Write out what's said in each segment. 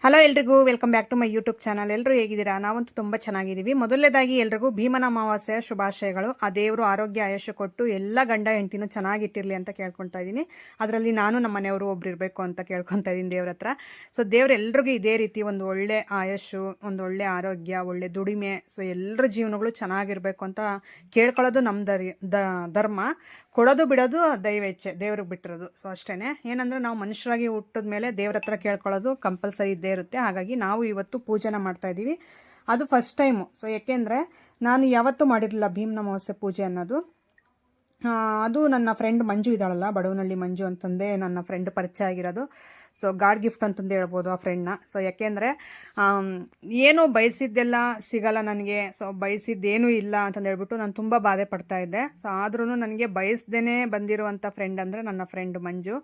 Hello ಎಲ್ರಿಗೂ welcome back to my YouTube channel. ಎಲ್ಲರೂ ಹೇಗಿದ್ದೀರಾ? ನಾವಂತೂ ತುಂಬ ಚೆನ್ನಾಗಿದ್ದೀವಿ. ಮೊದಲನೇದಾಗಿ ಎಲ್ರಿಗೂ ಭೀಮನ ಅಮಾವಾಸ್ಯೆಯ ಶುಭಾಶಯಗಳು. ಆ ದೇವರು ಆರೋಗ್ಯ ಆಯುಷ್ಯ ಕೊಟ್ಟು ಎಲ್ಲ ಗಂಡ ಹೆಂಡ್ತಿನೂ ಚೆನ್ನಾಗಿಟ್ಟಿರಲಿ ಅಂತ ಕೇಳ್ಕೊತಾ ಇದ್ದೀನಿ. ಅದರಲ್ಲಿ ನಾನು ನಮ್ಮ ಮನೆಯವರು ಒಬ್ರು ಇರಬೇಕು ಅಂತ ಕೇಳ್ಕೊತಾ ಇದ್ದೀನಿ ದೇವ್ರ ಹತ್ರ. ಸೊ ದೇವ್ರು ಎಲ್ರಿಗೂ ಇದೇ ರೀತಿ ಒಂದು ಒಳ್ಳೆ ಆಯುಷು, ಒಂದು ಒಳ್ಳೆ ಆರೋಗ್ಯ, ಒಳ್ಳೆ ದುಡಿಮೆ, ಸೊ ಎಲ್ಲರ ಜೀವನಗಳು ಚೆನ್ನಾಗಿರ್ಬೇಕು ಅಂತ ಕೇಳ್ಕೊಳ್ಳೋದು ನಮ್ಮ ಧರ್ಮ. ಕೊಡೋದು ಬಿಡೋದು ದೈವೇಚ್ಛೆ, ದೇವ್ರಿಗೆ ಬಿಟ್ಟಿರೋದು. ಸೊ ಅಷ್ಟೇ. ಏನಂದ್ರೆ ನಾವು ಮನುಷ್ಯರಾಗಿ ಹುಟ್ಟಿದ ಮೇಲೆ ದೇವ್ರ ಹತ್ರ ಕೇಳ್ಕೊಳ್ಳೋದು ಕಂಪಲ್ಸರಿ ಇದ್ದೇ ಇರುತ್ತೆ. ಹಾಗಾಗಿ ನಾವು ಇವತ್ತು ಪೂಜೆನ ಮಾಡ್ತಾ ಇದ್ದೀವಿ. ಅದು ಫಸ್ಟ್ ಟೈಮು. ಸೊ ಯಾಕೆಂದರೆ ನಾನು ಯಾವತ್ತೂ ಮಾಡಿರಲಿಲ್ಲ ಭೀಮನ ಅಮಾವಾಸ್ಯೆ ಪೂಜೆ ಅನ್ನೋದು. ಅದು ನನ್ನ ಫ್ರೆಂಡ್ ಮಂಜು ಇದ್ದಾಳಲ್ಲ, ಬಡವನಹಳ್ಳಿ ಮಂಜು ಅಂತಂದೇ ನನ್ನ ಫ್ರೆಂಡ್ ಪರಿಚಯ ಆಗಿರೋದು. ಸೊ ಗಾಡ್ ಗಿಫ್ಟ್ ಅಂತಂದು ಹೇಳ್ಬೋದು ಆ ಫ್ರೆಂಡ್ನ. ಸೊ ಯಾಕೆಂದರೆ ಏನೂ ಬಯಸಿದ್ದೆಲ್ಲ ಸಿಗಲ್ಲ ನನಗೆ. ಸೊ ಬಯಸಿದ್ದೇನೂ ಇಲ್ಲ ಅಂತಂದು ಹೇಳ್ಬಿಟ್ಟು ನಾನು ತುಂಬ ಬಾಧೆ ಪಡ್ತಾ ಇದ್ದೆ. ಸೊ ಆದ್ರೂ ನನಗೆ ಬಯಸ್ದೇ ಬಂದಿರುವಂಥ ಫ್ರೆಂಡ್ ಅಂದರೆ ನನ್ನ ಫ್ರೆಂಡ್ ಮಂಜು.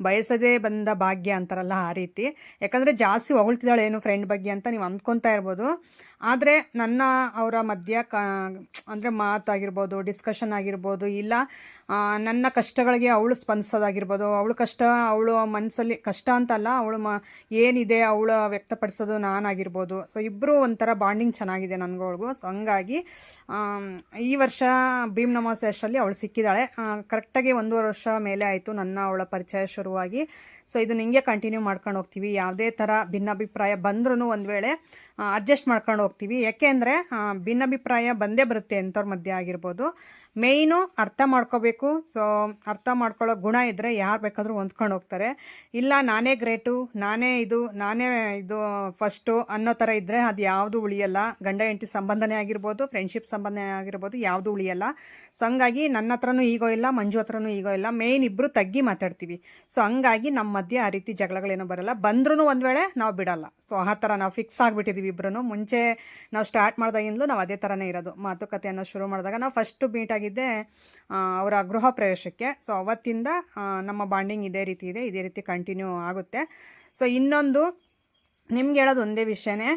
ಬಯಸದೇ ಬಂದ ಭಾಗ್ಯ ಅಂತಾರಲ್ಲ ಆ ರೀತಿ. ಯಾಕಂದರೆ ಜಾಸ್ತಿ ಹೊಗಳ್ತಿದ್ದಾಳೆ ಏನು ಫ್ರೆಂಡ್ ಬಗ್ಗೆ ಅಂತ ನೀವು ಅಂದ್ಕೊತಾ ಇರ್ಬೋದು. ಆದರೆ ನನ್ನ ಅವರ ಮಧ್ಯ ಅಂದರೆ ಮಾತಾಗಿರ್ಬೋದು, ಡಿಸ್ಕಷನ್ ಆಗಿರ್ಬೋದು, ಇಲ್ಲ ನನ್ನ ಕಷ್ಟಗಳಿಗೆ ಅವಳು ಸ್ಪಂದಿಸೋದಾಗಿರ್ಬೋದು, ಅವಳು ಕಷ್ಟ ಅವಳು ಮನಸ್ಸಲ್ಲಿ ಕಷ್ಟ ಅಂತಲ್ಲ, ಅವಳು ಏನಿದೆ ಅವಳು ವ್ಯಕ್ತಪಡಿಸೋದು ನಾನಾಗಿರ್ಬೋದು. ಸೊ ಇಬ್ಬರು ಒಂಥರ ಬಾಂಡಿಂಗ್ ಚೆನ್ನಾಗಿದೆ ನನಗೊಳಗೂ. ಸೊ ಹಂಗಾಗಿ ಈ ವರ್ಷ ಭೀಮನ ಅಮಾವಾಸ್ಯೆ ಅಷ್ಟರಲ್ಲಿ ಅವಳು ಸಿಕ್ಕಿದ್ದಾಳೆ. ಕರೆಕ್ಟಾಗಿ 1.5 ವರ್ಷ ಮೇಲೆ ಆಯಿತು ನನ್ನ ಅವಳ ಪರಿಚಯ ಶುರುವಾಗಿ. ಸೊ ಇದು ನಿಂಗೆ ಕಂಟಿನ್ಯೂ ಮಾಡ್ಕೊಂಡು ಹೋಗ್ತೀವಿ. ಯಾವುದೇ ಥರ ಭಿನ್ನಾಭಿಪ್ರಾಯ ಬಂದ್ರೂ ಒಂದು ವೇಳೆ ಅಡ್ಜಸ್ಟ್ ಮಾಡ್ಕೊಂಡು ಹೋಗ್ತೀವಿ. ಯಾಕೆ ಅಂದರೆ ಭಿನ್ನಾಭಿಪ್ರಾಯ ಬಂದೇ ಬರುತ್ತೆ ಎಂಥವ್ರ ಮಧ್ಯೆ ಆಗಿರ್ಬೋದು. ಮೇಯ್ನು ಅರ್ಥ ಮಾಡ್ಕೋಬೇಕು. ಸೊ ಅರ್ಥ ಮಾಡ್ಕೊಳ್ಳೋ ಗುಣ ಇದ್ದರೆ ಯಾರು ಬೇಕಾದರೂ ಹೊಂದ್ಕೊಂಡು ಹೋಗ್ತಾರೆ. ಇಲ್ಲ ನಾನೇ ಗ್ರೇಟು, ನಾನೇ ಇದು ಫಸ್ಟು ಅನ್ನೋ ಥರ ಇದ್ದರೆ ಅದು ಯಾವುದು ಉಳಿಯಲ್ಲ. ಗಂಡ ಹೆಂಡತಿ ಸಂಬಂಧನೇ ಆಗಿರ್ಬೋದು, ಫ್ರೆಂಡ್ಶಿಪ್ ಸಂಬಂಧನೇ ಆಗಿರ್ಬೋದು, ಯಾವುದು ಉಳಿಯಲ್ಲ. ಸೊ ಹಂಗಾಗಿ ನನ್ನ ಹತ್ರನೂ ಈಗೋ ಇಲ್ಲ, ಮಂಜು ಹತ್ರನೂ ಈಗೋ ಇಲ್ಲ. ಮೇಯ್ನ್ ಇಬ್ಬರು ತಗ್ಗಿ ಮಾತಾಡ್ತೀವಿ. ಸೊ ಹಂಗಾಗಿ ನಮ್ಮ ಮಧ್ಯೆ ಆ ರೀತಿ ಜಗಳಗಳೇನೋ ಬರಲ್ಲ. ಬಂದ್ರೂ ಒಂದು ವೇಳೆ ನಾವು ಬಿಡಲ್ಲ. ಸೊ ಆ ಥರ ನಾವು ಫಿಕ್ಸ್ ಆಗಿಬಿಟ್ಟಿದ್ದೀವಿ ಇಬ್ಬರೂ. ಮುಂಚೆ ನಾವು ಸ್ಟಾರ್ಟ್ ಮಾಡಿದಾಗಿಂದಲೂ ನಾವು ಅದೇ ಥರನೇ ಇರೋದು. ಮಾತುಕತೆಯನ್ನು ಶುರು ಮಾಡಿದಾಗ ನಾವು ಫಸ್ಟು ಮೀಟ್ ಆಗಿದ್ದೆ ಅವರ ಗೃಹ ಪ್ರವೇಶಕ್ಕೆ. ಸೊ ಅವತ್ತಿಂದ ನಮ್ಮ ಬಾಂಡಿಂಗ್ ಇದೇ ರೀತಿ ಇದೆ, ಇದೇ ರೀತಿ ಕಂಟಿನ್ಯೂ ಆಗುತ್ತೆ. ಸೊ ಇನ್ನೊಂದು ನಿಮ್ಗೆ ಹೇಳೋದು ಒಂದೇ ವಿಷಯನೇ,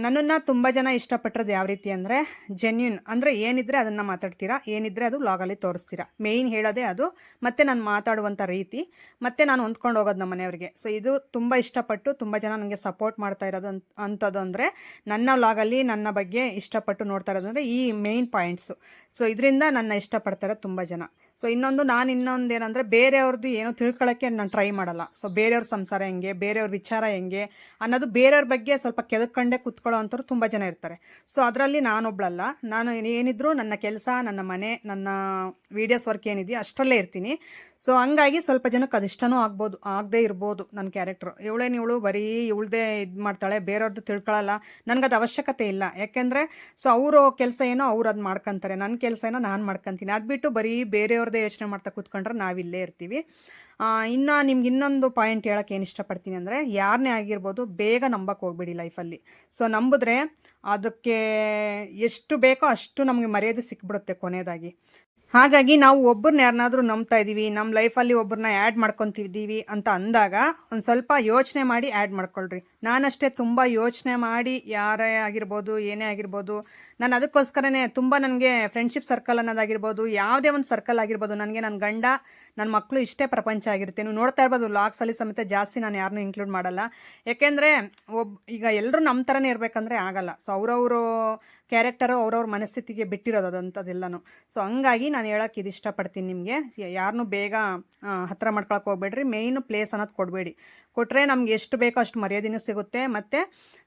ನನ್ನನ್ನು ತುಂಬ ಜನ ಇಷ್ಟಪಟ್ಟಿರೋದು ಯಾವ ರೀತಿ ಅಂದರೆ ಜೆನ್ಯೂನ್. ಅಂದರೆ ಏನಿದ್ರೆ ಅದನ್ನು ಮಾತಾಡ್ತೀರಾ, ಏನಿದ್ರೆ ಅದು ವ್ಲಾಗಲ್ಲಿ ತೋರಿಸ್ತೀರಾ. ಮೇಯ್ನ್ ಹೇಳೋದೇ ಅದು. ಮತ್ತು ನಾನು ಮಾತಾಡುವಂಥ ರೀತಿ, ಮತ್ತು ನಾನು ಹೊಂದ್ಕೊಂಡು ಹೋಗೋದು ನಮ್ಮ ಮನೆಯವ್ರಿಗೆ. ಸೊ ಇದು ತುಂಬ ಇಷ್ಟಪಟ್ಟು ತುಂಬ ಜನ ನನಗೆ ಸಪೋರ್ಟ್ ಮಾಡ್ತಾ ಇರೋದು ಅಂಥದ್ದು ಅಂದರೆ ನನ್ನ ವ್ಲಾಗಲ್ಲಿ ನನ್ನ ಬಗ್ಗೆ ಇಷ್ಟಪಟ್ಟು ನೋಡ್ತಾ ಇರೋದು ಅಂದರೆ ಈ ಮೇಯ್ನ್ ಪಾಯಿಂಟ್ಸು. ಸೊ ಇದರಿಂದ ನನ್ನ ಇಷ್ಟಪಡ್ತಾ ಇರೋದು ತುಂಬ ಜನ. ಸೊ ಇನ್ನೊಂದು ಏನಂದರೆ ಬೇರೆಯವ್ರದ್ದು ಏನೋ ತಿಳ್ಕೊಳ್ಳೋಕ್ಕೆ ನಾನು ಟ್ರೈ ಮಾಡಲ್ಲ. ಸೊ ಬೇರೆಯವ್ರ ಸಂಸಾರ ಹೆಂಗೆ, ಬೇರೆಯವ್ರ ವಿಚಾರ ಹೆಂಗೆ ಅನ್ನೋದು, ಬೇರೆಯವ್ರ ಬಗ್ಗೆ ಸ್ವಲ್ಪ ಕೆದಕೊಂಡೇ ಕೂತ್ಕೊಳ್ಳೋ ಅಂಥವ್ರು ತುಂಬ ಜನ ಇರ್ತಾರೆ. ಸೊ ಅದರಲ್ಲಿ ನಾನೊಬ್ಳಲ್ಲ. ನಾನು ಏನಿದ್ರು ನನ್ನ ಕೆಲಸ, ನನ್ನ ಮನೆ, ನನ್ನ ವೀಡಿಯೋಸ್ ವರ್ಕ್ ಏನಿದೆಯೋ ಅಷ್ಟರಲ್ಲೇ ಇರ್ತೀನಿ. ಸೊ ಹಂಗಾಗಿ ಸ್ವಲ್ಪ ಜನಕ್ಕೆ ಅದಿಷ್ಟನೂ ಆಗದೇ ಇರ್ಬೋದು ನನ್ನ ಕ್ಯಾರೆಕ್ಟ್ರು. ಇವಳು ಬರೀ ಇವಳದೇ ಇದು ಮಾಡ್ತಾಳೆ, ಬೇರೆಯವ್ರದ್ದು ತಿಳ್ಕೊಳ್ಳಲ್ಲ. ನನಗದು ಅವಶ್ಯಕತೆ ಇಲ್ಲ. ಯಾಕೆಂದರೆ ಸೊ ಅವರು ಕೆಲಸ ಏನೋ ಅವ್ರು ಅದು ಮಾಡ್ಕೊತಾರೆ, ನನ್ನ ಕೆಲಸ ಏನೋ ನಾನು ಮಾಡ್ಕೊತೀನಿ. ಅದು ಬಿಟ್ಟು ಬರೀ ಬೇರೆಯವ್ರದ್ದೇ ಯೋಚನೆ ಮಾಡ್ತಾ ಕೂತ್ಕೊಂಡ್ರೆ ನಾವಿಲ್ಲೇ ಇರ್ತೀವಿ. ಇನ್ನು ನಿಮ್ಗೆ ಇನ್ನೊಂದು ಪಾಯಿಂಟ್ ಹೇಳೋಕ್ಕೆ ಏನು ಇಷ್ಟಪಡ್ತೀನಿ ಅಂದರೆ, ಯಾರನ್ನೇ ಆಗಿರ್ಬೋದು ಬೇಗ ನಂಬಕ್ಕೆ ಹೋಗ್ಬೇಡಿ ಲೈಫಲ್ಲಿ. ಸೊ ನಂಬಿದ್ರೆ ಅದಕ್ಕೆ ಎಷ್ಟು ಬೇಕೋ ಅಷ್ಟು ನಮಗೆ ಮರ್ಯಾದೆ ಸಿಕ್ಬಿಡುತ್ತೆ ಕೊನೆಯದಾಗಿ. ಹಾಗಾಗಿ ನಾವು ಒಬ್ಬರನ್ನ ಯಾರನ್ನಾದರೂ ನಂಬ್ತಾ ಇದ್ದೀವಿ, ನಮ್ಮ ಲೈಫಲ್ಲಿ ಒಬ್ಬರನ್ನ ಆ್ಯಡ್ ಮಾಡ್ಕೊತಿದ್ದೀವಿ ಅಂತ ಅಂದಾಗ ಒಂದು ಸ್ವಲ್ಪ ಯೋಚನೆ ಮಾಡಿ ಆ್ಯಡ್ ಮಾಡ್ಕೊಳ್ರಿ. ನಾನಷ್ಟೇ ತುಂಬ ಯೋಚನೆ ಮಾಡಿ ಯಾರೇ ಆಗಿರ್ಬೋದು, ಏನೇ ಆಗಿರ್ಬೋದು, ನಾನು ಅದಕ್ಕೋಸ್ಕರನೇ ತುಂಬ ನನಗೆ ಫ್ರೆಂಡ್ಶಿಪ್ ಸರ್ಕಲ್ ಅನ್ನೋದಾಗಿರ್ಬೋದು, ಯಾವುದೇ ಒಂದು ಸರ್ಕಲ್ ಆಗಿರ್ಬೋದು, ನನಗೆ ನನ್ನ ಗಂಡ, ನನ್ನ ಮಕ್ಕಳು ಇಷ್ಟೇ ಪ್ರಪಂಚ ಆಗಿರುತ್ತೆ. ನೀವು ನೋಡ್ತಾ ಇರ್ಬೋದು ಲಾಗ್ಸಲ್ಲಿ ಸಮೇತ ಜಾಸ್ತಿ ನಾನು ಯಾರನ್ನೂ ಇನ್ಕ್ಲೂಡ್ ಮಾಡಲ್ಲ. ಯಾಕೆಂದರೆ ಈಗ ಎಲ್ಲರೂ ನಮ್ಮ ಥರನೇ ಇರಬೇಕಂದ್ರೆ ಆಗಲ್ಲ. ಸೊ ಅವರವರು ಕ್ಯಾರೆಕ್ಟರು ಅವ್ರವ್ರ ಮನಸ್ಥಿತಿಗೆ ಬಿಟ್ಟಿರೋದು ಅದಂಥದ್ದೆಲ್ಲನೂ. ಸೊ ಹಂಗಾಗಿ ನಾನು ಹೇಳೋಕ್ಕೆ ಇದು ಇಷ್ಟಪಡ್ತೀನಿ ನಿಮಗೆ, ಯಾರನ್ನೂ ಬೇಗ ಹತ್ತಿರ ಮಾಡ್ಕೊಳಕ್ಕೆ ಹೋಗ್ಬೇಡ್ರಿ. ಮೇಯ್ನು ಪ್ಲೇಸ್ ಅನ್ನೋದು ಕೊಡಬೇಡಿ. ಕೊಟ್ಟರೆ ನಮ್ಗೆ ಎಷ್ಟು ಬೇಕೋ ಅಷ್ಟು ಮರ್ಯಾದೆನೂ ಸಿಗುತ್ತೆ. ಮತ್ತು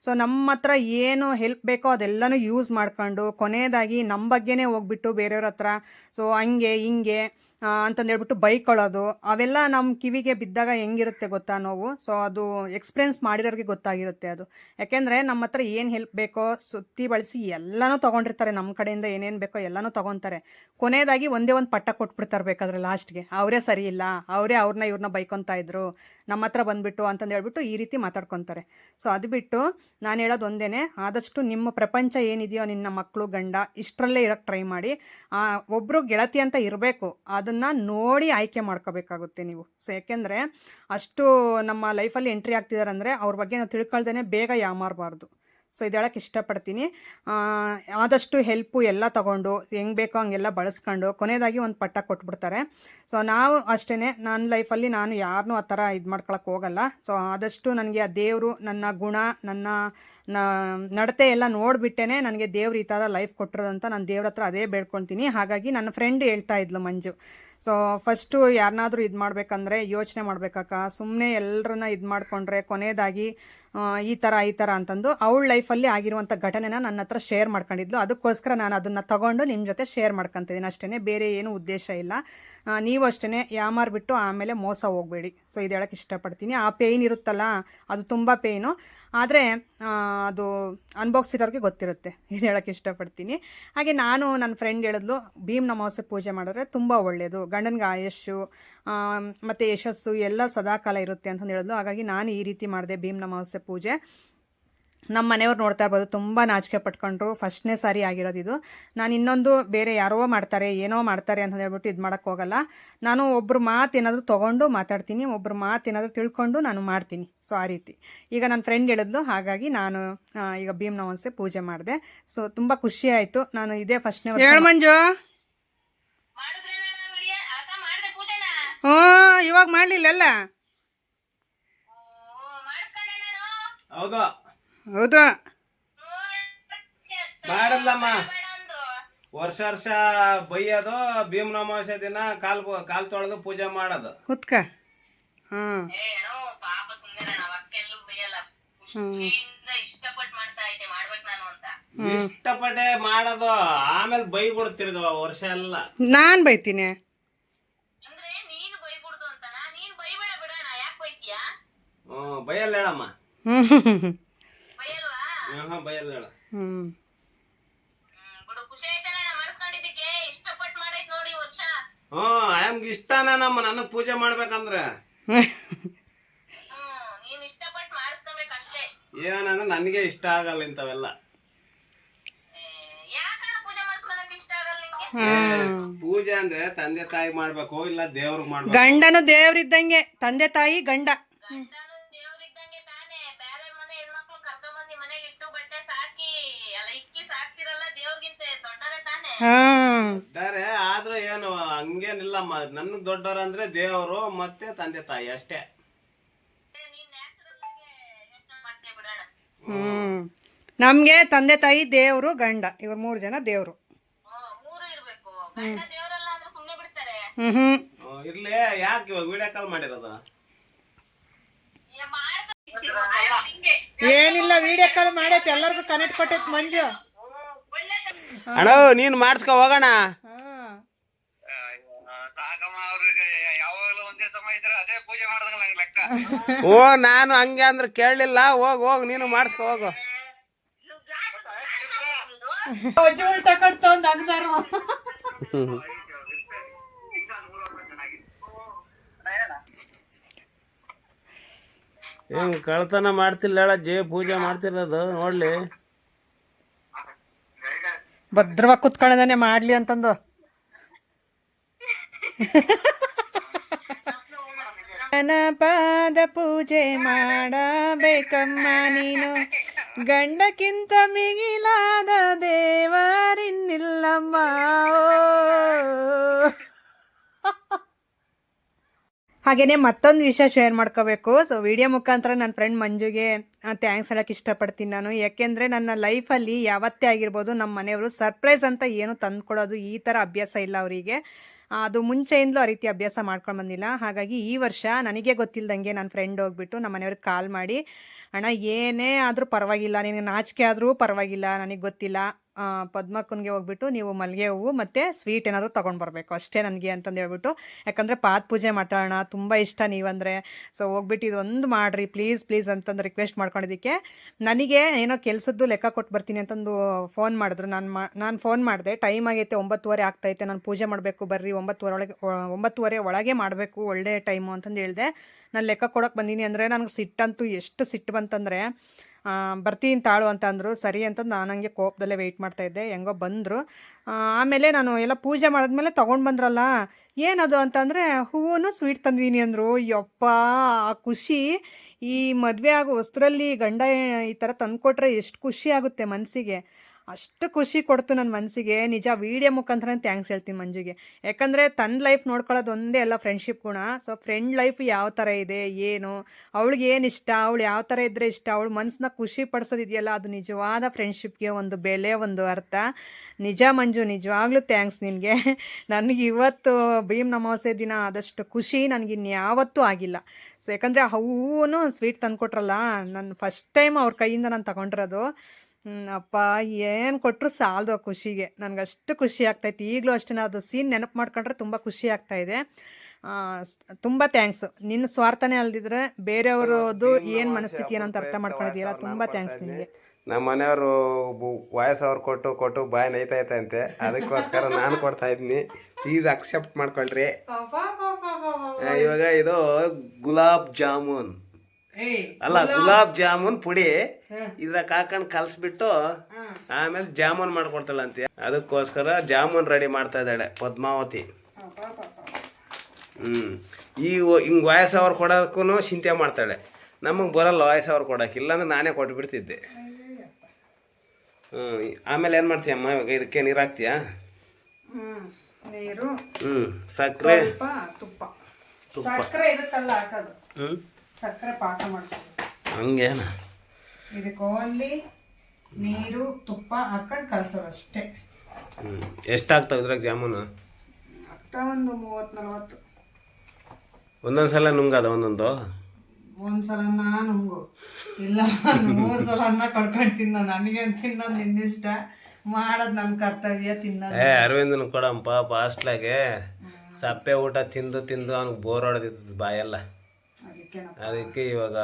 ಸೊ ನಮ್ಮ ಹತ್ರ ಏನು ಹೆಲ್ಪ್ ಬೇಕೋ ಅದೆಲ್ಲನೂ ಯೂಸ್ ಮಾಡ್ಕೊಂಡು ಕೊನೆಯದಾಗಿ ನಮ್ಮ ಬಗ್ಗೆನೇ ಹೋಗ್ಬಿಟ್ಟು ಬೇರೆಯವ್ರ ಹತ್ರ ಸೊ ಹಂಗೆ ಹಿಂಗೆ ಅಂತಂದೇಳ್ಬಿಟ್ಟು ಬೈಕೊಳ್ಳೋದು, ಅವೆಲ್ಲ ನಮ್ಮ ಕಿವಿಗೆ ಬಿದ್ದಾಗ ಹೆಂಗಿರುತ್ತೆ ಗೊತ್ತಾ ನೋವು. ಸೊ ಅದು ಎಕ್ಸ್ಪೀರಿಯನ್ಸ್ ಮಾಡಿರೋರಿಗೆ ಗೊತ್ತಾಗಿರುತ್ತೆ ಅದು. ಯಾಕೆಂದರೆ ನಮ್ಮ ಹತ್ರ ಏನು ಹೆಲ್ಪ್ ಬೇಕೋ ಸುತ್ತಿ ಬಳಸಿ ಎಲ್ಲನೂ ತೊಗೊಂಡಿರ್ತಾರೆ. ನಮ್ಮ ಕಡೆಯಿಂದ ಏನೇನು ಬೇಕೋ ಎಲ್ಲನೂ ತೊಗೊತಾರೆ. ಕೊನೆಯದಾಗಿ ಒಂದೇ ಒಂದು ಪಟ್ಟ ಕೊಟ್ಬಿಡ್ತಾರೆ ಬೇಕಾದ್ರೆ ಲಾಸ್ಟ್ಗೆ. ಅವರೇ ಸರಿ ಇಲ್ಲ, ಅವರೇ ಇವ್ರನ್ನ ಬೈಕೊತಾ ಇದ್ರು, ನಮ್ಮ ಹತ್ರ ಬಂದುಬಿಟ್ಟು ಅಂತಂದು ಹೇಳ್ಬಿಟ್ಟು ಈ ರೀತಿ ಮಾತಾಡ್ಕೊತಾರೆ. ಸೊ ಅದು ಬಿಟ್ಟು ನಾನು ಹೇಳೋದು ಒಂದೇ, ಆದಷ್ಟು ನಿಮ್ಮ ಪ್ರಪಂಚ ಏನಿದೆಯೋ ನಿನ್ನ ಮಕ್ಕಳು ಗಂಡ ಇಷ್ಟರಲ್ಲೇ ಇರೋಕ್ಕೆ ಟ್ರೈ ಮಾಡಿ. ಒಬ್ಬರು ಗೆಳತಿ ಅಂತ ಇರಬೇಕು, ಅದನ್ನು ನೋಡಿ ಆಯ್ಕೆ ಮಾಡ್ಕೋಬೇಕಾಗುತ್ತೆ ನೀವು. ಸೊ ಯಾಕೆಂದರೆ ಅಷ್ಟು ನಮ್ಮ ಲೈಫಲ್ಲಿ ಎಂಟ್ರಿ ಆಗ್ತಿದ್ದಾರೆ ಅಂದರೆ ಅವ್ರ ಬಗ್ಗೆ ನಾವು ತಿಳ್ಕೊಳ್ದೇ ಬೇಗ ಯಾಮಾರಬಾರ್ದು. ಸೊ ಇದು ಹೇಳಕ್ಕೆ ಇಷ್ಟಪಡ್ತೀನಿ. ಆದಷ್ಟು ಹೆಲ್ಪು ಎಲ್ಲ ತೊಗೊಂಡು ಹೆಂಗೆ ಬೇಕೋ ಹಂಗೆಲ್ಲ ಬಳಸ್ಕೊಂಡು ಕೊನೆಯದಾಗಿ ಒಂದು ಪಟ್ಟ ಕೊಟ್ಬಿಡ್ತಾರೆ. ಸೊ ನಾವು ಅಷ್ಟೇ ನನ್ನ ಲೈಫಲ್ಲಿ ನಾನು ಯಾರನ್ನೂ ಆ ಥರ ಇದು ಮಾಡ್ಕೊಳಕ್ಕೆ ಹೋಗಲ್ಲ. ಸೊ ಆದಷ್ಟು ನನಗೆ ಆ ದೇವರು ನನ್ನ ಗುಣ ನನ್ನ ನಡತೆ ಎಲ್ಲ ನೋಡಿಬಿಟ್ಟೇ ನನಗೆ ದೇವ್ರು ಈ ಥರ ಲೈಫ್ ಕೊಟ್ಟಿರೋದಂತ ನಾನು ದೇವ್ರ ಹತ್ರ ಅದೇ ಬೇಡ್ಕೊತೀನಿ. ಹಾಗಾಗಿ ನನ್ನ ಫ್ರೆಂಡ್ ಹೇಳ್ತಾ ಇದ್ಲು ಮಂಜು, ಸೊ ಫಸ್ಟು ಯಾರನ್ನಾದ್ರೂ ಇದು ಮಾಡಬೇಕಂದ್ರೆ ಯೋಚನೆ ಮಾಡಬೇಕಕ್ಕ, ಸುಮ್ಮನೆ ಎಲ್ಲರನ್ನ ಇದು ಮಾಡಿಕೊಂಡ್ರೆ ಕೊನೆಯದಾಗಿ ಈ ಥರ ಅಂತಂದು ಅವಳ ಲೈಫಲ್ಲಿ ಆಗಿರುವಂಥ ಘಟನೆನ ನನ್ನ ಹತ್ರ ಶೇರ್ ಮಾಡ್ಕೊಂಡಿದ್ಲು. ಅದಕ್ಕೋಸ್ಕರ ನಾನು ಅದನ್ನು ತಗೊಂಡು ನಿಮ್ಮ ಜೊತೆ ಶೇರ್ ಮಾಡ್ಕೊತಿದ್ದೀನಿ ಅಷ್ಟೇ, ಬೇರೆ ಏನೂ ಉದ್ದೇಶ ಇಲ್ಲ. ನೀವು ಅಷ್ಟೇ ಯಾಮಾರ್ಬಿಟ್ಟು ಆಮೇಲೆ ಮೋಸ ಹೋಗಬೇಡಿ. ಸೊ ಇದು ಹೇಳಕ್ಕೆ ಇಷ್ಟಪಡ್ತೀನಿ. ಆ ಪೇಯ್ನ್ ಇರುತ್ತಲ್ಲ ಅದು ತುಂಬ ಪೇಯ್ನು, ಆದರೆ ಅದು ಅನುಭವಿಸಿರೋರಿಗೆ ಗೊತ್ತಿರುತ್ತೆ. ಇದು ಹೇಳೋಕ್ಕೆ ಇಷ್ಟಪಡ್ತೀನಿ. ಹಾಗೆ ನಾನು ನನ್ನ ಫ್ರೆಂಡ್ ಹೇಳಿದ್ಲು ಭೀಮ್ ಅಮಾವಾಸ್ಯೆ ಪೂಜೆ ಮಾಡಿದ್ರೆ ತುಂಬ ಒಳ್ಳೆಯದು, ಗಂಡನಿಗೆ ಆಯಸ್ಸು ಮತ್ತು ಯಶಸ್ಸು ಎಲ್ಲ ಸದಾಕಾಲ ಇರುತ್ತೆ ಅಂತಂದು ಹೇಳಿದ್ಲು. ಹಾಗಾಗಿ ನಾನು ಈ ರೀತಿ ಮಾಡಿದೆ ಭೀಮ್ ಅಮಾವಾಸ್ಯೆ ಪೂಜೆ. ನಮ್ಮ ಮನೆಯವ್ರು ನೋಡ್ತಾ ಇರ್ಬೋದು, ತುಂಬ ನಾಚಿಕೆ ಪಟ್ಕೊಂಡ್ರು. ಫಸ್ಟ್ನೇ ಸಾರಿ ಆಗಿರೋದು ಇದು. ನಾನು ಇನ್ನೊಂದು ಬೇರೆ ಯಾರೋ ಮಾಡ್ತಾರೆ ಏನೋ ಮಾಡ್ತಾರೆ ಅಂತ ಹೇಳ್ಬಿಟ್ಟು ಇದು ಮಾಡೋಕ್ಕೆ ಹೋಗಲ್ಲ. ನಾನು ಒಬ್ಬರು ಮಾತು ಏನಾದರೂ ತೊಗೊಂಡು ಮಾತಾಡ್ತೀನಿ, ಒಬ್ಬರು ಮಾತು ಏನಾದರೂ ತಿಳ್ಕೊಂಡು ನಾನು ಮಾಡ್ತೀನಿ. ಸೊ ಆ ರೀತಿ ಈಗ ನನ್ನ ಫ್ರೆಂಡ್ ಹೇಳಿದ್ಲು, ಹಾಗಾಗಿ ನಾನು ಈಗ ಭೀಮ್ ಅಮಾವಾಸ್ಯೆ ಪೂಜೆ ಮಾಡಿದೆ. ಸೊ ತುಂಬ ಖುಷಿ ಆಯಿತು. ನಾನು ಇದೇ ಫಸ್ಟ್ನೇ ವರ್ಷ. ಮಂಜು ಇವಾಗ ಮಾಡಲಿಲ್ಲಲ್ಲ? ಹೌದು ಹೌದು ಮಾಡಲ್ಲಮ್ಮ. ವರ್ಷ ಬೈಯೋದು, ಭೀಮ್ ಅಮಾವಾಸ್ಯೆ ದಿನ ಕಾಲ್ ತೊಳೆದು ಪೂಜೆ ಮಾಡೋದು. ಹುತ್ಕ ಇಷ್ಟಪಟ್ಟೆ ಮಾಡೋದು, ಆಮೇಲೆ ಬೈಬಿಡ್ತಿರ್ಗ ವರ್ಷ ಎಲ್ಲ. ನಾನ್ ಬೈತೀನಿ. ಬೈಯಲ್ಲ ಹೇಳಮ್ಮ. ಬೈಯಲ್ಲ ಹೇಳ. ಆಯಮ್ಗೆ ಇಷ್ಟನ ನಮ್ಮ ನನಗ್ ಪೂಜೆ ಮಾಡ್ಬೇಕಂದ್ರೆ ಏನಂದ್ರೆ ನನಗೆ ಇಷ್ಟ ಆಗಲ್ಲ ಇಂಥವೆಲ್ಲ. ಪೂಜೆ ಅಂದ್ರೆ ತಂದೆ ತಾಯಿ ಮಾಡ್ಬೇಕು, ಇಲ್ಲ ದೇವ್ರಿಗೆ ಮಾಡ್ಬೇಕು. ಗಂಡನು ದೇವ್ರಿದ್ದಂಗೆ, ತಂದೆ ತಾಯಿ ಗಂಡ. ಆದ್ರೂ ಏನು ಹಂಗೇನಿಲ್ಲಮ್ಮ, ನನ್ಗ್ ದೊಡ್ಡವ್ರ ಅಂದ್ರೆ ದೇವರು ಮತ್ತೆ ತಂದೆ ತಾಯಿ ಅಷ್ಟೇ. ನಮ್ಗೆ ತಂದೆ ತಾಯಿ ದೇವ್ರು ಗಂಡ, ಇವ್ರು 3 ಜನ ದೇವ್ರು. ಇರ್ಲಿ, ಯಾಕೆ ಇವಾಗ ವಿಡಿಯೋ ಕಾಲ್ ಮಾಡಿರೋದು? ಏನಿಲ್ಲ, ವಿಡಿಯೋ ಕಾಲ್ ಮಾಡೈತೆ, ಎಲ್ಲರಿಗೂ ಕನೆಕ್ಟ್ ಕೊಟ್ಟೈತೆ ಮಂಜು. ಅಣ್ಣ ನೀನ್ ಮಾಡ್ಸ್ಕೊ ಹೋಗೋಣ. ಓ ನಾನು ಹಂಗೆ ಅಂದ್ರೆ ಕೇಳಲಿಲ್ಲ. ಹೋಗ್ ನೀನು ಮಾಡ್ಸ್ಕೊ ಹೋಗು. ಹೆಂಗ್ ಕಳ್ತನ ಮಾಡ್ತಿಲ್ಲ ಜೇ ಪೂಜೆ ಮಾಡ್ತಿರೋದು ನೋಡ್ಲಿ. ಭದ್ರವಾಗಿ ಕುತ್ಕೊಳ್ಳೋದಾನೆ ಮಾಡ್ಲಿ ಅಂತಂದು. ಪಾದ ಪೂಜೆ ಮಾಡಬೇಕಮ್ಮ ನೀನು, ಗಂಡಕ್ಕಿಂತ ಮಿಗಿಲಾದ ದೇವರಿನ್ನಿಲ್ಲಮ್ಮ. ಹಾಗೆಯೇ ಮತ್ತೊಂದು ವಿಷಯ ಶೇರ್ ಮಾಡ್ಕೋಬೇಕು. ಸೊ ವಿಡಿಯೋ ಮುಖಾಂತರ ನನ್ನ ಫ್ರೆಂಡ್ ಮಂಜುಗೆ ಥ್ಯಾಂಕ್ಸ್ ಹೇಳೋಕ್ಕೆ ಇಷ್ಟಪಡ್ತೀನಿ ನಾನು. ಯಾಕೆಂದರೆ ನನ್ನ ಲೈಫಲ್ಲಿ ಯಾವತ್ತೇ ಆಗಿರ್ಬೋದು ನಮ್ಮ ಮನೆಯವರು ಸರ್ಪ್ರೈಸ್ ಅಂತ ಏನು ತಂದುಕೊಡೋದು ಈ ಥರ ಅಭ್ಯಾಸ ಇಲ್ಲ ಅವರಿಗೆ. ಅದು ಮುಂಚೆಯಿಂದಲೂ ಆ ರೀತಿ ಅಭ್ಯಾಸ ಮಾಡ್ಕೊಂಡು ಬಂದಿಲ್ಲ. ಹಾಗಾಗಿ ಈ ವರ್ಷ ನನಗೆ ಗೊತ್ತಿಲ್ಲದಂಗೆ ನನ್ನ ಫ್ರೆಂಡ್ ಹೋಗ್ಬಿಟ್ಟು ನಮ್ಮ ಮನೆಯವ್ರಿಗೆ ಕಾಲ್ ಮಾಡಿ, ಅಣ್ಣ ಏನೇ ಆದರೂ ಪರವಾಗಿಲ್ಲ, ನಿನಗೆ ನಾಚಿಕೆ ಆದರೂ ಪರವಾಗಿಲ್ಲ, ನನಗೆ ಗೊತ್ತಿಲ್ಲ, ಪದ್ಮಕ್ಕನಿಗೆ ಹೋಗ್ಬಿಟ್ಟು ನೀವು ಮಲ್ಲಿಗೆ ಹೂವು ಮತ್ತು ಸ್ವೀಟ್ ಏನಾದರೂ ತೊಗೊಂಡು ಬರಬೇಕು ಅಷ್ಟೇ ನನಗೆ ಅಂತಂದು ಹೇಳ್ಬಿಟ್ಟು. ಯಾಕಂದರೆ ಪಾದ ಪೂಜೆ ಮಾತಾಡೋಣ, ತುಂಬ ಇಷ್ಟ ನೀವಂದರೆ. ಸೊ ಹೋಗ್ಬಿಟ್ಟು ಇದೊಂದು ಮಾಡಿರಿ ಪ್ಲೀಸ್ ಅಂತಂದು ರಿಕ್ವೆಸ್ಟ್ ಮಾಡ್ಕೊಂಡಿದ್ದಕ್ಕೆ ನನಗೆ ಏನೋ ಕೆಲಸದ್ದು ಲೆಕ್ಕ ಕೊಟ್ಟು ಬರ್ತೀನಿ ಅಂತಂದು ಫೋನ್ ಮಾಡಿದ್ರು. ನಾನು ಫೋನ್ ಮಾಡಿದೆ, ಟೈಮ್ ಆಗೈತೆ 9:30 ಆಗ್ತೈತೆ, ನಾನು ಪೂಜೆ ಮಾಡಬೇಕು ಬರ್ರಿ, 9:30 ಒಳಗೆ ಮಾಡಬೇಕು, ಒಳ್ಳೆ ಟೈಮು ಅಂತಂದು ಹೇಳಿದೆ. ನಾನು ಲೆಕ್ಕ ಕೊಡೋಕೆ ಬಂದೀನಿ ಅಂದರೆ ನನಗೆ ಸಿಟ್ಟಂತೂ ಎಷ್ಟು ಸಿಟ್ಟು ಬಂತಂದರೆ ಬರ್ತೀನಿ ತಾಳು ಅಂತ ಅಂದರು. ಸರಿ ಅಂತಂದು ನಾನು ಹಂಗೆ ಕೋಪದಲ್ಲೇ ವೆಯ್ಟ್ ಮಾಡ್ತಾಯಿದ್ದೆ. ಹೆಂಗೋ ಬಂದರು. ಆಮೇಲೆ ನಾನು ಎಲ್ಲ ಪೂಜೆ ಮಾಡಿದ್ಮೇಲೆ ತೊಗೊಂಡು ಬಂದ್ರಲ್ಲ, ಏನದು ಅಂತಂದರೆ ಹೂವು ಸ್ವೀಟ್ ತಂದಿದ್ದೀನಿ ಅಂದರು. ಯಪ್ಪ ಆ ಖುಷಿ ಈ ಮದುವೆ ಆಗೋ ಹೊಸ್ತ್ರಲ್ಲಿ ಗಂಡ ಈ ಥರ ತಂದುಕೊಟ್ರೆ ಎಷ್ಟು ಖುಷಿ ಆಗುತ್ತೆ ಮನಸ್ಸಿಗೆ, ಅಷ್ಟು ಖುಷಿ ಕೊಡ್ತು ನನ್ನ ಮನಸ್ಸಿಗೆ. ನಿಜ ವಿಡಿಯೋ ಮುಖಾಂತರ ಥ್ಯಾಂಕ್ಸ್ ಹೇಳ್ತೀನಿ ಮಂಜುಗೆ. ಯಾಕಂದರೆ ತನ್ನ ಲೈಫ್ ನೋಡ್ಕೊಳ್ಳೋದು ಒಂದೇ ಅಲ್ಲ ಫ್ರೆಂಡ್ಶಿಪ್ ಗುಣ. ಸೊ ಫ್ರೆಂಡ್ ಲೈಫ್ ಯಾವ ಥರ ಇದೆ, ಏನು ಅವಳಿಗೆ ಏನು ಇಷ್ಟ, ಅವಳು ಯಾವ ಥರ ಇದ್ದರೆ ಇಷ್ಟ, ಅವಳು ಮನಸ್ಸನ್ನ ಖುಷಿ ಪಡಿಸೋದಿದೆಯಲ್ಲ, ಅದು ನಿಜವಾದ ಫ್ರೆಂಡ್ಶಿಪ್ಗೆ ಒಂದು ಬೆಲೆ, ಒಂದು ಅರ್ಥ. ನಿಜ ಮಂಜು, ನಿಜವಾಗ್ಲೂ ಥ್ಯಾಂಕ್ಸ್ ನಿನಗೆ. ನನಗೆ ಇವತ್ತು ಭೀಮ್ ಅಮಾವಾಸ್ಯೆ ದಿನ ಆದಷ್ಟು ಖುಷಿ ನನಗಿನ್ಯಾವತ್ತೂ ಆಗಿಲ್ಲ. ಸೊ ಯಾಕಂದರೆ ಹೂವು ಸ್ವೀಟ್ ತಂದುಕೊಟ್ರಲ್ಲ, ನಾನು ಫಸ್ಟ್ ಟೈಮ್ ಅವ್ರ ಕೈಯಿಂದ ನಾನು ತಗೊಂಡಿರೋದು. ಅಪ್ಪ ಏನು ಕೊಟ್ಟರು ಸಾಲದು ಆ ಖುಷಿಗೆ. ನನಗಷ್ಟು ಖುಷಿ ಆಗ್ತಾಯಿತ್ತು. ಈಗಲೂ ಅಷ್ಟೇ, ಅದು ಸೀನ್ ನೆನಪು ಮಾಡ್ಕೊಂಡ್ರೆ ತುಂಬ ಖುಷಿ ಆಗ್ತಾಯಿದೆ. ತುಂಬ ಥ್ಯಾಂಕ್ಸ್. ನಿನ್ನ ಸ್ವಾರ್ಥನೇ ಅಲ್ದಿದ್ರೆ ಬೇರೆಯವ್ರದ್ದು ಏನು ಮನಸ್ಥಿತಿ ಏನಂತ ಅರ್ಥ ಮಾಡ್ಕೊಂಡಿದ್ದೀರಾ, ತುಂಬ ಥ್ಯಾಂಕ್ಸ್ ನಿನಗೆ. ನಮ್ಮ ಮನೆಯವರು ವಯಸ್ಸವ್ರು ಕೊಟ್ಟು ಬಾಯಿ ನೈತೈತಂತೆ, ಅದಕ್ಕೋಸ್ಕರ ನಾನು ಕೊಡ್ತಾ ಇದ್ದೀನಿ. ಪ್ಲೀಸ್ ಅಕ್ಸೆಪ್ಟ್ ಮಾಡ್ಕೊಳ್ರಿ. ಇವಾಗ ಇದು ಗುಲಾಬ್ ಜಾಮೂನ್ ಅಲ್ಲ, ಗುಲಾಬ್ ಜಾಮೂನ್ ಪುಡಿ ಇದ್ರಾಗ ಹಾಕೊಂಡು ಕಲ್ಸ್ಬಿಟ್ಟು ಆಮೇಲೆ ಜಾಮೂನ್ ಮಾಡ್ಕೊಡ್ತಾಳಂತೆ. ಅದಕ್ಕೋಸ್ಕರ ಜಾಮೂನ್ ರೆಡಿ ಮಾಡ್ತಾ ಇದ್ದಾಳೆ ಪದ್ಮಾವತಿ. ಹಿಂಗ್ ವಯಸ್ಸವ್ರು ಕೊಡೋದಕ್ಕೂ ಚಿಂತೆ ಮಾಡ್ತಾಳೆ. ನಮಗೆ ಬರಲ್ಲ ವಯಸ್ಸವ್ರು ಕೊಡೋಕೆ, ಇಲ್ಲಾಂದ್ರೆ ನಾನೇ ಕೊಟ್ಬಿಡ್ತಿದ್ದೆ. ಆಮೇಲೆ ಏನು ಮಾಡ್ತೀಯಮ್ಮ, ಇವಾಗ ಇದಕ್ಕೆ ನೀರು ಹಾಕ್ತೀಯಾ? ನೀರು, ಸಕ್ಕರೆ, ತುಪ್ಪ. ಸಕ್ಕರೆ ಇದಕ್ಕೆಲ್ಲ ಹಾಕೋದು, ಸಕ್ಕರೆ ಪಾಕ ಮಾಡ್ತೀವಿ ಹಂಗೇನ? ಇದಕ್ಕೆ ಓನ್ಲಿ ನೀರು ತುಪ್ಪ ಹಾಕೊಂಡು ಕಲ್ಸೋದು ಅಷ್ಟೇ. ಎಷ್ಟಾಗ್ತಾವೆ ಇದ್ರಾಗ ಜಾಮೂನು? ಆಗ್ತಾ ಒಂದು 30-40. ಒಂದೊಂದ್ಸಲ ನುಂಗದ ಒಂದೊಂದು? ಒಂದ್ಸಲ ನುಂಗು, ಇಲ್ಲ 3 ಸಲ ಅನ್ನ ಕಡ್ಕೊಂಡು ತಿನ್ನೋ. ನನಗೆ ತಿನ್ನೋದು ನಿನ್ನಿಷ್ಟ, ಮಾಡೋದು ನನ್ನ ಕರ್ತವ್ಯ, ತಿನ್ನೋದು. ಅರವಿಂದನು ಕೊಡಮ್ಮ ಪಾಪ, ಹಾಸ್ಟ್ಲಾಗೆ ಸಪ್ಪೆ ಊಟ ತಿಂದು ಅವ್ನಿಗೆ ಬೋರ್ ಹೊಡೆದಿತ್ತು ಬಾಯೆಲ್ಲ. ಅದಕ್ಕೆ ಇವಾಗ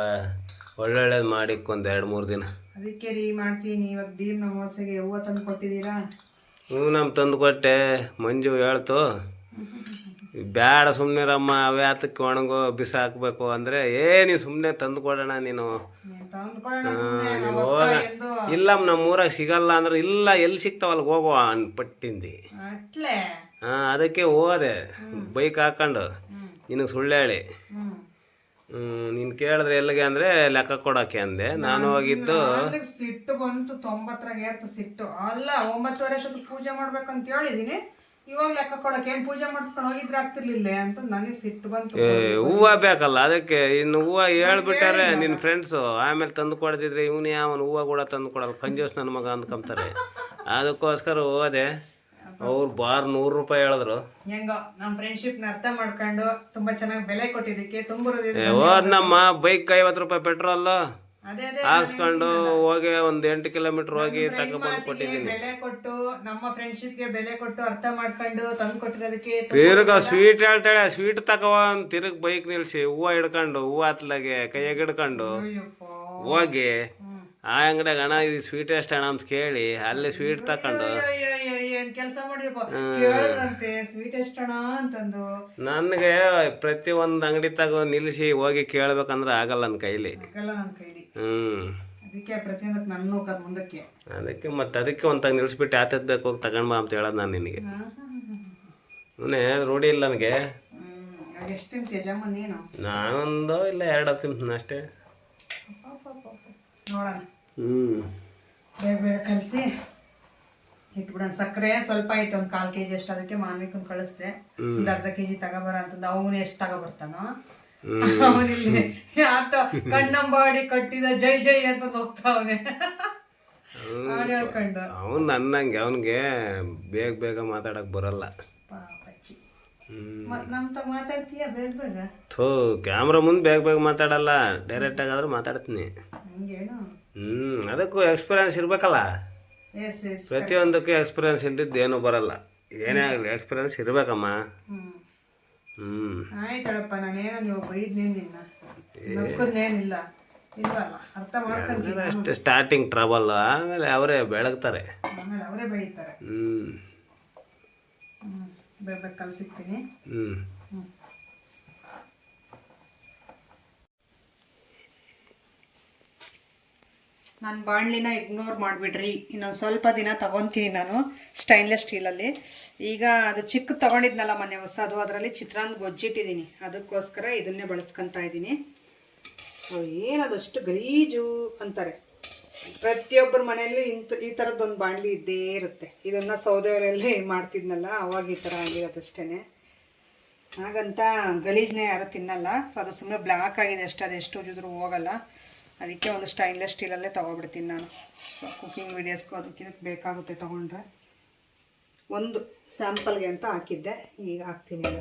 ಒಳ್ಳೊಳ್ಳೇದು ಮಾಡಿಕ್ ಒಂದು 2-3 ದಿನ. ಅದಕ್ಕೆ ರೀ ಮಾಡ್ತೀನಿ. ಇವಾಗ ಭೀಮ್ ಅಮಾವಾಸ್ಯೆಗೆ ಹೂವು ತಂದು ಕೊಟ್ಟಿದ್ದೀರಾ? ನಮ್ಮ ತಂದು ಕೊಟ್ಟೆ. ಮಂಜು ಹೇಳ್ತು ಬ್ಯಾಡ ಸುಮ್ಮನಿರಮ್ಮ, ಅವೇ ಆತಕ್ಕೆ ಒಣಗೋ ಬಿಸಾಕಬೇಕು ಅಂದರೆ, ನೀನು ಸುಮ್ಮನೆ ತಂದು ಕೊಡೋಣ ನೀನು ಹೋಗ. ಇಲ್ಲ ನಮ್ಮ ಊರಾಗ ಸಿಗಲ್ಲ ಅಂದ್ರೆ, ಇಲ್ಲ ಎಲ್ಲಿ ಸಿಗ್ತಾವಲ್ಲ ಹೋಗುವ ಪಟ್ಟಿಂದಿ. ಅದಕ್ಕೆ ಹೋದೆ ಬೈಕ್ ಹಾಕೊಂಡು. ನಿನಗೆ ಸುಳ್ಳು ಹೇಳಿ ನೀನು ಕೇಳಿದ್ರೆ ಎಲ್ಲಿಗೆ ಅಂದರೆ ಲೆಕ್ಕ ಕೊಡೋಕೆ ಅಂದೆ. ನಾನು ಹೋಗಿದ್ದು ಸಿಟ್ಟು ಬಂತು, 90ರಾಗ ಏರ್ತು ಸಿಟ್ಟು. ಅಲ್ಲ 9:30 ಅಷ್ಟೊತ್ತಿಗೆ ಪೂಜೆ ಮಾಡ್ಬೇಕಂತ ಹೇಳಿದೀನಿ, ಇವಾಗ ಲೆಕ್ಕ ಕೊಡಕ್ಕೆ ಏನು ಪೂಜೆ ಮಾಡಿಸ್ಕೊಂಡು ಹೋಗಿದ್ರೆ ಆಗ್ತಿರ್ಲಿಲ್ಲ ಅಂತ ನನಗೆ ಸಿಟ್ಟು ಬಂತು. ಹೂವು ಬೇಕಲ್ಲ, ಅದಕ್ಕೆ ಇನ್ನು ಹೂವು ಹೇಳ್ಬಿಟ್ಟಾರೆ ನಿನ್ನ ಫ್ರೆಂಡ್ಸು. ಆಮೇಲೆ ತಂದು ಕೊಡ್ತಿದ್ರೆ ಇವನು ಯಾವನು ಹೂವು ಕೂಡ ತಂದು ಕೊಡಲ್ಲ, ಕಂಜೋಸ್ ನನ್ನ ಮಗ ಅಂದ್ಕೊಂತಾರೆ. ಅದಕ್ಕೋಸ್ಕರ ಹೋದೆ. ಅವ್ರು ಬಾರ್ 100 ರೂಪಾಯಿ ಹೇಳಿದ್ರು. ಹೆಂಗೋ ನಮ್ಮ ಫ್ರೆಂಡ್ಶಿಪ್ನ ಅರ್ಥ ಮಾಡ್ಕೊಂಡು ತುಂಬಾ ಚೆನ್ನಾಗಿ ಬೆಲೆ ಕೊಟ್ಟಿದ್ದಕ್ಕೆ ತುಂಬ ಹೋದ್ನಮ್ಮ. ಬೈಕ್ 50 ರೂಪಾಯಿ ಪೆಟ್ರೋಲ್ ಹಾಕ್ಸ್ಕೊಂಡು ಹೋಗಿ ಒಂದು 8 ಕಿಲೋಮೀಟರ್ ಹೋಗಿ ತಗೊಂಡ್ಬಂದು ಕೊಟ್ಟಿದ್ದೀನಿ. ಬೆಲೆ ಕೊಟ್ಟು ನಮ್ಮ ಫ್ರೆಂಡ್ಶಿಪ್ಗೆ ಬೆಲೆ ಕೊಟ್ಟು ಅರ್ಥ ಮಾಡ್ಕೊಂಡು ತಂದು ಕೊಟ್ಟಿರೋದಕ್ಕೆ ತಿರ್ಗ ಸ್ವೀಟ್ ಹೇಳ್ತಾಳೆ, ಸ್ವೀಟ್ ತಗೋ ತಿರ್ಗ ಬೈಕ್ ನಿಲ್ಸಿ ಹೂವು ಹಿಡ್ಕೊಂಡು, ಹೂವು ಹತ್ಲಾಗೆ ಕೈಯಾಗ ಹಿಡ್ಕೊಂಡು ಹೋಗಿ ಆ ಅಂಗಡಿಯಾಗ ಅಣ್ಣ ಇದು ಸ್ವೀಟ್ ಎಷ್ಟು ಅಣ್ಣ ಅಂತ ಕೇಳಿ ಅಲ್ಲಿ ಸ್ವೀಟ್ ತಕೊಂಡು ಕೆಲಸ ಮಾಡಿದಂತೆ ಸ್ವೀಟ್ ಎಷ್ಟಣ ಅಂತಂದು ನನಗೆ ಪ್ರತಿ ಒಂದು ಅಂಗಡಿ ತಗೋ ನಿಲ್ಲಿಸಿ ಹೋಗಿ ಕೇಳ್ಬೇಕಂದ್ರೆ ಆಗಲ್ಲ ನನ್ನ ಕೈಲಿ. ಅದಕ್ಕೆ ಪ್ರತಿಯೊಂದಕ್ಕೆ ನನ್ನ ಹೋಗೋದು ಮುಂದಕ್ಕೆ. ಅದಕ್ಕೆ ಒಂದು ನಿಲ್ಲಿಸ್ಬಿಟ್ಟು ಯಾತದ್ ಬೇಕು ಹೋಗಿ ತಗೊಂಡ್ ಬಾ ಅಂತ ಹೇಳೋದು ನಾನು ನಿನಗೆ. ರೂಢಿ ಇಲ್ಲ ನನಗೆ. ಎಷ್ಟು ತಿಂತೀಯ ಜಾಮೂನ್ ನೀನು? ನಾನೊಂದು ಇಲ್ಲ 2 ತಿಂತೀನಿ ಅಷ್ಟೇ. ನೋಡೋಣ, ಬೇಗ ಬೇಗ ಕಲಿಸಿ ಇಟ್ಬಿಡೋಣ. ಸಕ್ಕರೆ ಸ್ವಲ್ಪ ಐತೆ, ಒಂದು 1/4 kg ಅಷ್ಟು. ಅದಕ್ಕೆ ಮಾನ್ವಿಕನ್ ಕಳಿಸ್ದೆ, ಒಂದು ಅರ್ಧ kg ತಗೋಬರ ಅಂತಂದು. ಅವನು ಎಷ್ಟು ತಗೋಬರ್ತಾನೋ ಅವನಿಲ್ಲಿ ಆತ ಕಣ್ಣಂಬಾಡಿ ಕಟ್ಟಿದ ಜೈ ಜೈ ಅಂತ ಹೋಗ್ತಾವನೆ ಹಾಡ್ಕೊಂಡು. ಅವನು ನನ್ನಂಗೆ, ಅವನಿಗೆ ಬೇಗ ಬೇಗ ಮಾತಾಡಕ್ ಬರಲ್ಲ. ಮಾತಾಡ್ತೀಯ ಬೇಗ ಬೇಗ? ಕ್ಯಾಮ್ರಾ ಮುಂದೆ ಬೇಗ ಬೇಗ ಮಾತಾಡಲ್ಲ, ಡೈರೆಕ್ಟ್ ಆಗಾದ್ರೆ ಮಾತಾಡ್ತೀನಿ. ಅದಕ್ಕೂ ಎಕ್ಸ್ಪೀರಿಯನ್ಸ್ ಇರ್ಬೇಕಲ್ಲ. ಪ್ರತಿಯೊಂದಕ್ಕೂ ಎಕ್ಸ್ಪೀರಿಯನ್ಸ್ ಇಲ್ದಿದ್ದು ಏನೂ ಬರಲ್ಲ. ಏನೇ ಆಗಲಿ ಎಕ್ಸ್ಪೀರಿಯನ್ಸ್ ಇರ್ಬೇಕಮ್ಮ. ಆಯ್ತಳಪ್ಪ, ನಾನೇನೋ ನೀವು ಬೈದ್ನೇನು ನಿನ್ನ ನಕ್ಕದೇನಿಲ್ಲ, ಇಲ್ವಲ್ಲ, ಅರ್ಥ ಮಾಡ್ಕೊಂಡು ಅಷ್ಟೇ. ಸ್ಟಾರ್ಟಿಂಗ್ ಟ್ರಬಲ್, ಆಮೇಲೆ ಅವರೇ ಬೆಳಗ್ತಾರೆ, ಆಮೇಲೆ ಅವರೇ ಬೆಳೀತಾರೆ. ಬೇಗ ಬೇಗ ಕಲಿಸಿಕ್ತೀನಿ. ನಾನು ಬಾಣಲಿನ ಇಗ್ನೋರ್ ಮಾಡಿಬಿಡ್ರಿ. ಇನ್ನೊಂದು ಸ್ವಲ್ಪ ದಿನ ತೊಗೊತೀನಿ ನಾನು ಸ್ಟೈನ್ಲೆಸ್ ಸ್ಟೀಲಲ್ಲಿ. ಈಗ ಅದು ಚಿಕ್ಕ ತೊಗೊಂಡಿದ್ನಲ್ಲ ಮೊನ್ನೆ ಹೊಸದು, ಅದರಲ್ಲಿ ಚಿತ್ರಾನ್ನ ಗೊಜ್ಜಿಟ್ಟಿದ್ದೀನಿ. ಅದಕ್ಕೋಸ್ಕರ ಇದನ್ನೇ ಬಳಸ್ಕೊತಾ ಇದ್ದೀನಿ. ಏನದಷ್ಟು ಗಲೀಜು ಅಂತಾರೆ. ಪ್ರತಿಯೊಬ್ಬರ ಮನೆಯಲ್ಲಿ ಈ ಥರದ್ದೊಂದು ಬಾಣಲಿ ಇದ್ದೇ ಇರುತ್ತೆ. ಇದನ್ನು ಸೌದೆ ಒಲೆಯಲ್ಲಿ ಮಾಡ್ತಿದ್ನಲ್ಲ ಅವಾಗ ಈ ಥರ ಆಗಿರೋದಷ್ಟೇ. ಹಾಗಂತ ಗಲೀಜನ್ನೇ ಯಾರು ತಿನ್ನಲ್ಲ. ಸೊ ಅದು ಸುಮ್ಮನೆ ಬ್ಲ್ಯಾಕ್ ಆಗಿದೆ ಅಷ್ಟೇ, ಅದು ಎಷ್ಟು ಉಜ್ಜಿದ್ರೂ ಹೋಗಲ್ಲ. ಅದಕ್ಕೆ ಒಂದು ಸ್ಟೈನ್ಲೆಸ್ ಸ್ಟೀಲಲ್ಲೇ ತೊಗೊಬಿಡ್ತೀನಿ ನಾನು. ಸೊ ಕುಕ್ಕಿಂಗ್ ವೀಡಿಯೋಸ್ಗೂ ಅದಕ್ಕೆ ಬೇಕಾಗುತ್ತೆ ತೊಗೊಂಡ್ರೆ. ಒಂದು ಸ್ಯಾಂಪಲ್ಗೆ ಅಂತ ಹಾಕಿದ್ದೆ, ಈಗ ಹಾಕ್ತೀನಿ.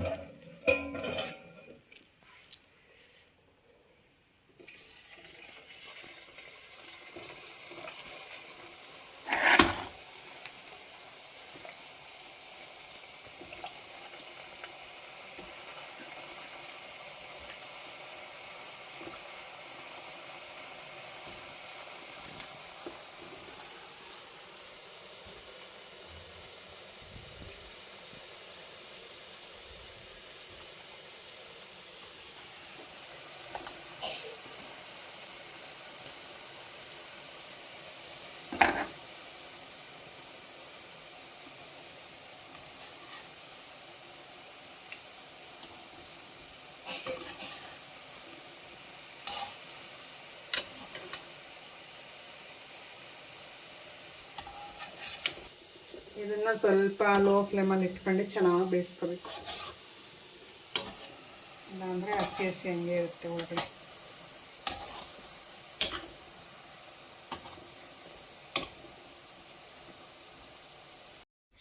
ಇದನ್ನು ಸ್ವಲ್ಪ ಲೋ ಫ್ಲೇಮಲ್ಲಿ ಇಟ್ಕೊಂಡು ಚೆನ್ನಾಗಿ ಬೇಯಿಸ್ಕೋಬೇಕು. ಇಲ್ಲಾಂದರೆ ಹಸಿ ಹಸಿ ಹಂಗೆ ಇರುತ್ತೆ ಒಳಗಡೆ.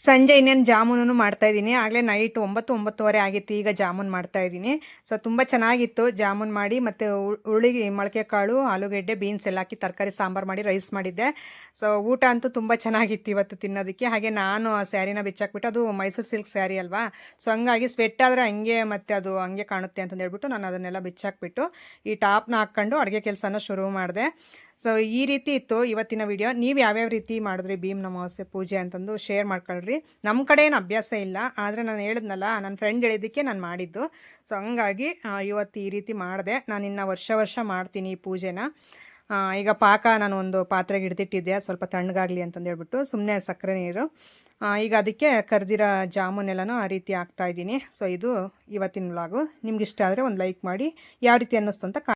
ಸಂಜೆ ಇನ್ನೇನು ಜಾಮೂನು ಮಾಡ್ತಾಯಿದ್ದೀನಿ. ಆಗಲೇ ನೈಟ್ 9-9:30 ಆಗಿತ್ತು. ಈಗ ಜಾಮೂನ್ ಮಾಡ್ತಾಯಿದ್ದೀನಿ. ಸೊ ತುಂಬ ಚೆನ್ನಾಗಿತ್ತು ಜಾಮೂನ್ ಮಾಡಿ. ಮತ್ತು ಉರುಳಿಗೆ ಮೊಳಕೆ ಕಾಳು, ಆಲೂಗೆಡ್ಡೆ, ಬೀನ್ಸ್ ಎಲ್ಲ ಹಾಕಿ ತರಕಾರಿ ಸಾಂಬಾರು ಮಾಡಿ ರೈಸ್ ಮಾಡಿದ್ದೆ. ಸೊ ಊಟ ಅಂತೂ ತುಂಬ ಚೆನ್ನಾಗಿತ್ತು ಇವತ್ತು ತಿನ್ನೋದಕ್ಕೆ. ಹಾಗೆ ನಾನು ಆ ಸ್ಯಾರಿನ ಬಿಚ್ಚಾಕ್ಬಿಟ್ಟು, ಅದು ಮೈಸೂರು ಸಿಲ್ಕ್ ಸ್ಯಾರಿ ಅಲ್ವಾ, ಸೊ ಹಂಗಾಗಿ ಸ್ವೆಟ್ ಆದರೆ ಹಂಗೆ ಮತ್ತು ಅದು ಹಂಗೆ ಕಾಣುತ್ತೆ ಅಂತಂದು ಹೇಳ್ಬಿಟ್ಟು ನಾನು ಅದನ್ನೆಲ್ಲ ಬಿಚ್ಚಾಕ್ಬಿಟ್ಟು ಈ ಟಾಪ್ನ ಹಾಕ್ಕೊಂಡು ಅಡುಗೆ ಕೆಲಸನ ಶುರು ಮಾಡಿದೆ. ಸೊ ಈ ರೀತಿ ಇತ್ತು ಇವತ್ತಿನ ವಿಡಿಯೋ. ನೀವು ಯಾವ್ಯಾವ ರೀತಿ ಮಾಡಿದ್ರಿ ಭೀಮನ ಅಮಾವಾಸ್ಯೆ ಪೂಜೆ ಅಂತಂದು ಶೇರ್ ಮಾಡ್ಕೊಳ್ರಿ. ನಮ್ಮ ಕಡೆ ಏನು ಅಭ್ಯಾಸ ಇಲ್ಲ, ಆದರೆ ನಾನು ಹೇಳಿದ್ನಲ್ಲ, ನನ್ನ ಫ್ರೆಂಡ್ ಹೇಳಿದ್ದಕ್ಕೆ ನಾನು ಮಾಡಿದ್ದು. ಸೊ ಹಂಗಾಗಿ ಇವತ್ತು ಈ ರೀತಿ ಮಾಡಿದೆ. ನಾನು ಇನ್ನು ವರ್ಷ ಮಾಡ್ತೀನಿ ಈ ಪೂಜೆನ. ಈಗ ಪಾಕ ನಾನು ಒಂದು ಪಾತ್ರೆಗೆ ಹಿಡ್ದಿಟ್ಟಿದ್ದೆ, ಸ್ವಲ್ಪ ತಣ್ಣಗಾಗಲಿ ಅಂತಂದು ಹೇಳ್ಬಿಟ್ಟು, ಸುಮ್ಮನೆ ಸಕ್ಕರೆ ನೀರು. ಈಗ ಅದಕ್ಕೆ ಕರ್ದಿರೋ ಜಾಮೂನೆಲ್ಲನೂ ಆ ರೀತಿ ಹಾಕ್ತಾಯಿದ್ದೀನಿ. ಸೊ ಇದು ಇವತ್ತಿನ ವ್ಲಾಗು. ನಿಮ್ಗೆ ಇಷ್ಟ ಆದರೆ ಒಂದು ಲೈಕ್ ಮಾಡಿ, ಯಾವ ರೀತಿ ಅನ್ನಿಸ್ತು ಅಂತ